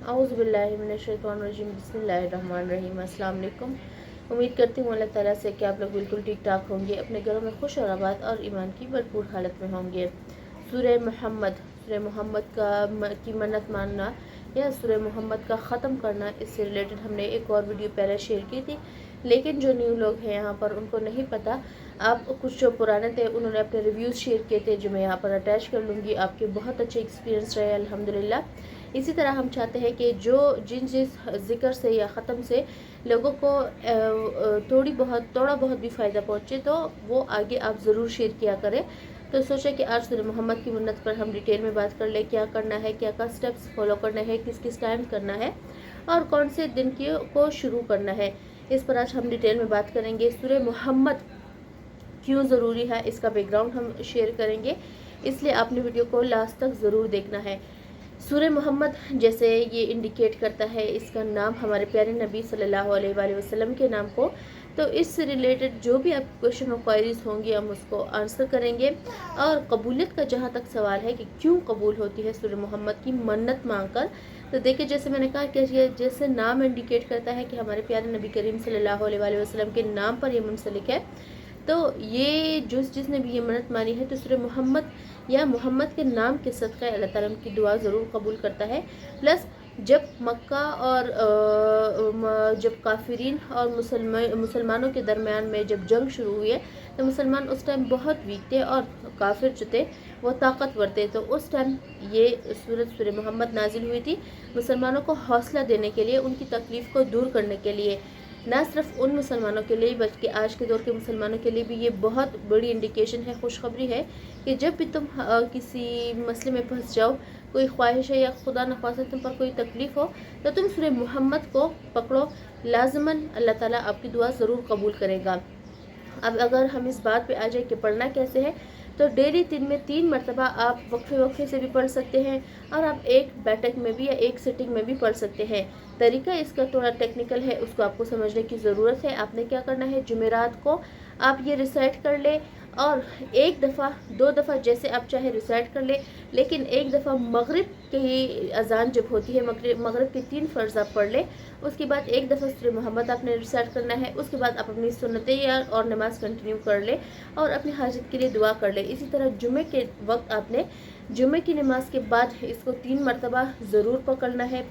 औज़ुबिल्लाहिमिनश्शैतानिर्रजीम बिस्मिल्लाहिर्रहमानिर्रहीम। अस्सलाम वालेकुम। उम्मीद करती हूँ अल्लाह ताला से कि आप लोग बिल्कुल ठीक ठाक होंगे, अपने घरों में खुश और आबाद और ईमान की भरपूर हालत में होंगे। सूरह मोहम्मद की मन्नत मानना या सूरह मोहम्मद का ख़त्म करना, इससे रिलेटेड हमने एक और वीडियो पहले शेयर की थी, लेकिन जो न्यू लोग हैं यहाँ पर उनको नहीं पता। आप कुछ जो पुराने थे उन्होंने अपने रिव्यूज़ शेयर किए थे, जो मैं यहाँ पर अटैच कर लूँगी। आपके बहुत अच्छे एक्सपीरियंस रहे अल्हम्दुलिल्लाह। इसी तरह हम चाहते हैं कि जिस ज़िक्र से या ख़त्म से लोगों को थोड़ा बहुत भी फ़ायदा पहुँचे, तो वो आगे आप ज़रूर शेयर किया करें। तो सोचा कि आज सूरह मोहम्मद की मन्नत पर हम डिटेल में बात कर ले, क्या करना है, क्या क्या स्टेप्स फॉलो करना है, किस किस टाइम करना है और कौन से दिन को शुरू करना है, इस पर आज हम डिटेल में बात करेंगे। सूरह मोहम्मद क्यों ज़रूरी है, इसका बैकग्राउंड हम शेयर करेंगे, इसलिए आपने वीडियो को लास्ट तक ज़रूर देखना है। सूरह मोहम्मद जैसे ये इंडिकेट करता है, इसका नाम हमारे प्यारे नबी सल्लल्लाहु अलैहि वसल्लम के नाम को, तो इससे रिलेटेड जो भी आप क्वेश्चन और क्वायरीज होंगी हम उसको आंसर करेंगे। और कबूलियत का जहाँ तक सवाल है कि क्यों कबूल होती है सूरह मोहम्मद की मन्नत मांगकर, तो देखिए जैसे मैंने कहा कि जैसे नाम इंडिकेट करता है कि हमारे प्यारे नबी करीम सल्लल्लाहु अलैहि वसल्लम के नाम पर ये मुंसलिक है, तो ये जिसने भी ये मन्नत मानी है तो सूरह मोहम्मद या मोहम्मद के नाम के सदक़े अल्लाह ताला की दुआ ज़रूर कबूल करता है। प्लस जब मक्का और जब काफिरीन और मुसलमानों के दरमियान में जब जंग शुरू हुई है, तो मुसलमान उस टाइम बहुत वीक थे और काफिर जो थे वो ताकतवर थे, तो उस टाइम ये सूरह मोहम्मद नाजिल हुई थी मुसलमानों को हौसला देने के लिए, उनकी तकलीफ़ को दूर करने के लिए। ना सिर्फ उन मुसलमानों के लिए बल्कि आज के दौर के मुसलमानों के लिए भी ये बहुत बड़ी इंडिकेशन है, खुशखबरी है कि जब भी तुम किसी मसले में फंस जाओ, कोई ख्वाहिश है या खुदा न ख्वास्ता तुम पर कोई तकलीफ़ हो, तो तुम सूरह मोहम्मद को पकड़ो, लाजमन अल्लाह ताला आपकी दुआ ज़रूर कबूल करेगा। अब अगर हम इस बात पे आ जाए कि पढ़ना कैसे है, तो डेली 3 मरतबा आप वक्फे से भी पढ़ सकते हैं और आप एक बैठक में भी या एक सिटिंग में भी पढ़ सकते हैं। तरीका इसका थोड़ा टेक्निकल है, उसको आपको समझने की ज़रूरत है। आपने क्या करना है, जुमेरात को आप ये रिसाइट कर ले और एक दफ़ा 2 दफ़ा जैसे आप चाहे रिसाइट कर ले, लेकिन एक दफ़ा मगरिब की अजान जब होती है, मगरिब के 3 फ़र्ज़ आप पढ़ ले, उसके बाद एक दफ़ा सूरह मोहम्मद आपने रिसाइट करना है, उसके बाद आप अपनी सुन्नतें या और नमाज़ कंटिन्यू कर ले और अपनी हाजत के लिए दुआ कर ले। इसी तरह जुमे के वक्त आपने जुमे की नमाज के बाद इसको 3 मरतबा ज़रूर पकड़ना है,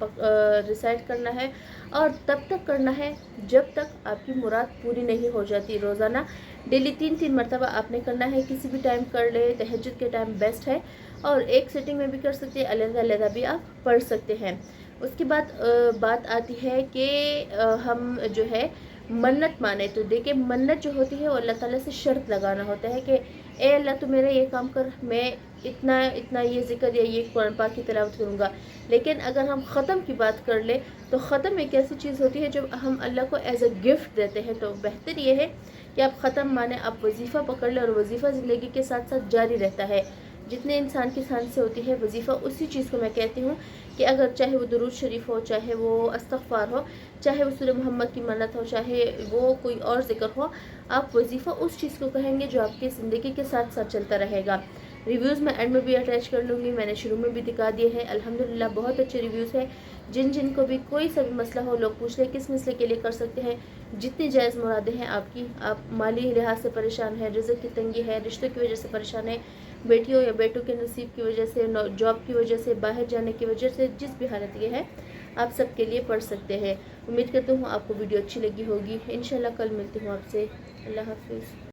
रिसाइट करना है और तब तक करना है जब तक आपकी मुराद पूरी नहीं हो जाती। रोज़ाना डेली 3 मरतबा आपने करना है, किसी भी टाइम कर ले, तहज्जुद के टाइम बेस्ट है और एक सिटिंग में भी कर सकते हैं, अलग-अलग भी आप पढ़ सकते हैं। उसके बाद बात आती है कि हम जो है मन्नत माने, तो देखिए मन्नत जो होती है वो अल्लाह ताला से शर्त लगाना होता है कि ए अल्लाह तू मेरा ये काम कर, मैं इतना ये ज़िक्र या ये कुरान पाक की तिलावत करूँगा। लेकिन अगर हम ख़त्म की बात कर ले, तो ख़त्म एक ऐसी चीज़ होती है जब हम अल्लाह को एज अ गिफ्ट देते हैं, तो बेहतर ये है कि आप ख़त्म माने, आप वजीफ़ा पकड़ लें और वजीफ़ा ज़िंदगी के साथ साथ जारी रहता है। जितने इंसान की सांस से होती है वजीफ़ा, उसी चीज़ को मैं कहती हूँ कि अगर चाहे वो दुरूद शरीफ हो, चाहे वो इस्तग़फ़ार हो, चाहे वो सूरह मोहम्मद की मन्नत हो, चाहे वो कोई और ज़िक्र हो, आप वजीफ़ा उस चीज़ को कहेंगे जो आपकी ज़िंदगी के साथ साथ चलता रहेगा। रिव्यूज़ मैं एंड में भी अटैच कर लूँगी, मैंने शुरू में भी दिखा दिए हैं। अल्हम्दुलिल्लाह बहुत अच्छे रिव्यूज़ हैं। जिनको भी कोई सा भी मसला हो, लोग पूछ लें किस मसले के लिए कर सकते हैं, जितनी जायज़ मुरादें हैं आपकी, आप माली लिहाज से परेशान हैं, रिज़्क़ की तंगी है, रिश्तों की वजह से परेशान है, बेटियों या बेटों के नसीब की वजह से, जॉब की वजह से, बाहर जाने की वजह से, जिस भी हालत ये है, आप सब के लिए पढ़ सकते हैं। उम्मीद करती हूँ आपको वीडियो अच्छी लगी होगी। इंशाल्लाह कल मिलती हूँ आपसे। अल्लाह हाफ़िज़।